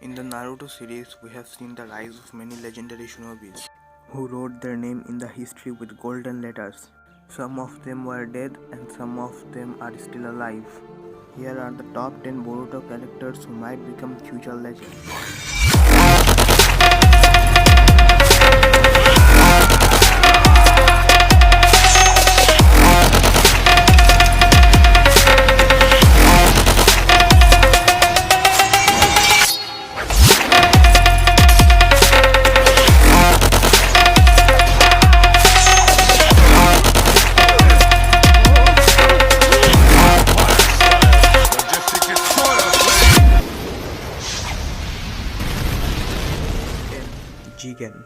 In the Naruto series, we have seen the rise of many legendary shinobis who wrote their name in the history with golden letters. Some of them were dead and some of them are still alive. Here are the top 10 Boruto characters who might become future legends. 10. Jigen.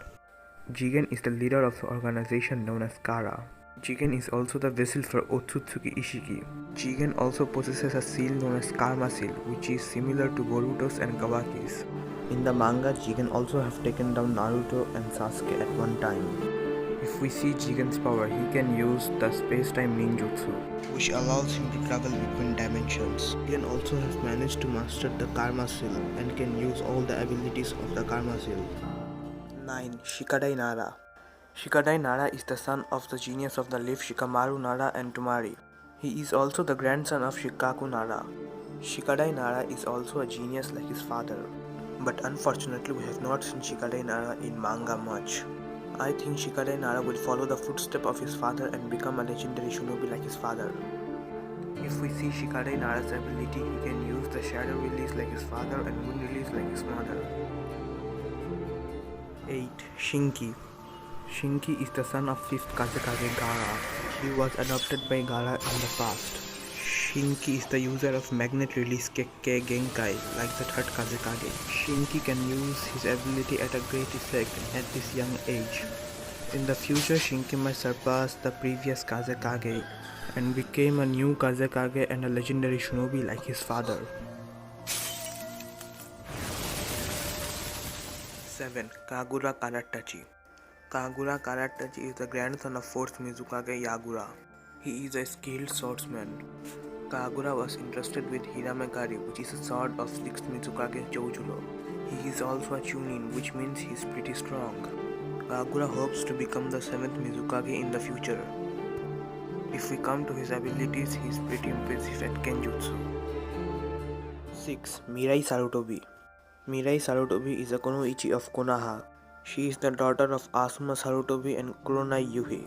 Jigen is the leader of the organization known as Kara. Jigen is also the vessel for Otsutsuki Ishiki. Jigen also possesses a seal known as Karma Seal, which is similar to Boruto's and Kawaki's. In the manga, Jigen also have taken down Naruto and Sasuke at one time. If we see Jigen's power, he can use the space-time ninjutsu, which allows him to travel between dimensions. Jigen also has managed to master the Karma Seal and can use all the abilities of the Karma Seal. 9. Shikadai Nara. Shikadai Nara is the son of the genius of the leaf Shikamaru Nara and Tomari. He is also the grandson of Shikaku Nara. Shikadai Nara is also a genius like his father. But unfortunately we have not seen Shikadai Nara in manga much. I think Shikadai Nara will follow the footsteps of his father and become a legendary shinobi like his father. If we see Shikadai Nara's ability, he can use the shadow release like his father and moon release like his mother. 8. Shinki. Shinki is the son of 5th Kazekage Gaara. He was adopted by Gaara in the past. Shinki is the user of magnet release Kekkei Genkai like the 3rd Kazekage. Shinki can use his ability at a great effect at this young age. In the future, Shinki might surpass the previous Kazekage and became a new Kazekage and a legendary shinobi like his father. 7. Kagura Karatachi. Kagura Karatachi is the grandson of 4th Mizukage Yagura. He is a skilled swordsman. Kagura was entrusted with Hiramegari, which is a sword of 6th Mizukage Choujuro. He is also a chunin, which means he is pretty strong. Kagura hopes to become the 7th Mizukage in the future. If we come to his abilities, he is pretty impressive at Kenjutsu. 6. Mirai Sarutobi. Mirai Sarutobi is a Kunoichi of Konoha. She is the daughter of Asuma Sarutobi and Kuronai Yuhi.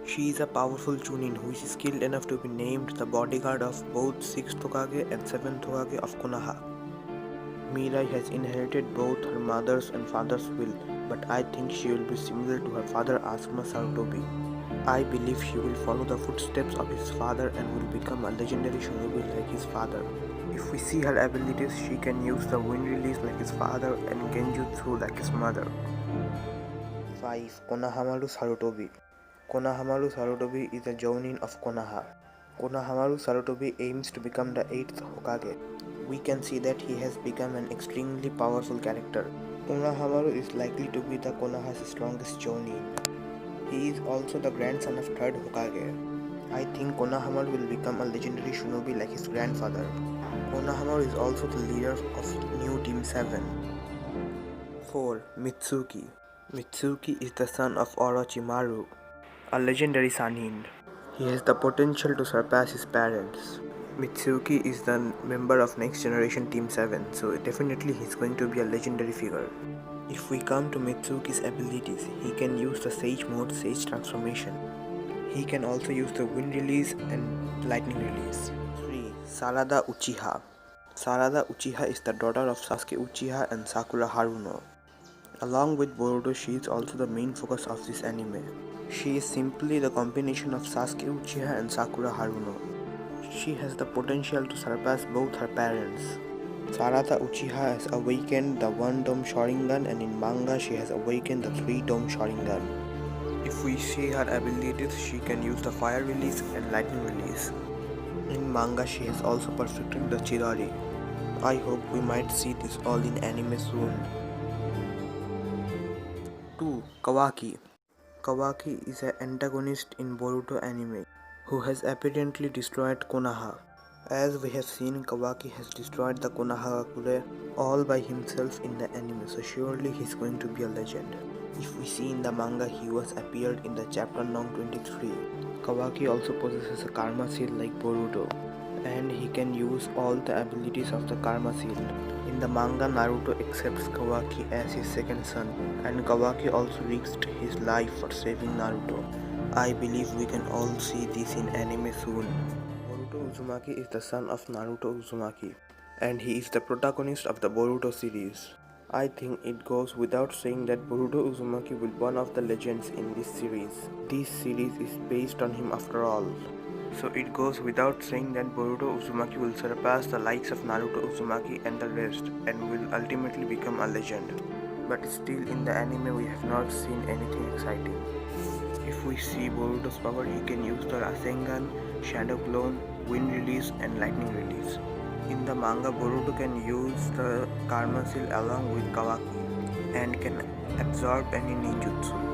She is a powerful chunin who is skilled enough to be named the bodyguard of both 6th Hokage and 7th Hokage of Konoha. Mirai has inherited both her mother's and father's will, but I think she will be similar to her father Asuma Sarutobi. I believe she will follow the footsteps of his father and will become a legendary shinobi like his father. If we see her abilities, she can use the wind release like his father and genjutsu like his mother. 5. Konohamaru Sarutobi. Konohamaru Sarutobi is a jounin of Konoha. Konohamaru Sarutobi aims to become the 8th Hokage. We can see that he has become an extremely powerful character. Konohamaru is likely to be the Konoha's strongest jounin. He is also the grandson of 3rd Hokage. I think Konohamaru will become a legendary shinobi like his grandfather. Konohamaru is also the leader of New Team 7. 4. Mitsuki. Mitsuki is the son of Orochimaru, a legendary Sannin. He has the potential to surpass his parents. Mitsuki is the member of Next Generation Team 7, so definitely he's going to be a legendary figure. If we come to Mitsuki's abilities, he can use the Sage mode, Sage transformation. He can also use the wind release and lightning release. 3. Sarada Uchiha. Sarada Uchiha is the daughter of Sasuke Uchiha and Sakura Haruno. Along with Boruto, she is also the main focus of this anime. She is simply the combination of Sasuke Uchiha and Sakura Haruno. She has the potential to surpass both her parents. Sarada Uchiha has awakened the 1-dome Sharingan and in manga she has awakened the 3-dome Sharingan. If we see her abilities, she can use the fire release and lightning release. In manga she has also perfected the Chidori. I hope we might see this all in anime soon. 2. Kawaki. Kawaki is an antagonist in Boruto anime who has apparently destroyed Konoha. As we have seen, Kawaki has destroyed the Konohagakure all by himself in the anime, so surely he's going to be a legend. If we see in the manga, he was appeared in the chapter Nong 23. Kawaki also possesses a Karma Seal like Boruto, and he can use all the abilities of the Karma Seal. In the manga, Naruto accepts Kawaki as his second son, and Kawaki also risked his life for saving Naruto. I believe we can all see this in anime soon. Boruto Uzumaki is the son of Naruto Uzumaki, and he is the protagonist of the Boruto series. I think it goes without saying that Boruto Uzumaki will be one of the legends in this series. This series is based on him after all. So it goes without saying that Boruto Uzumaki will surpass the likes of Naruto Uzumaki and the rest and will ultimately become a legend. But still in the anime we have not seen anything exciting. If we see Boruto's power, he can use the Rasengan, Shadow Clone, Wind Release and Lightning Release. In the manga, Boruto can use the Karma Seal along with Kawaki and can absorb any ninjutsu.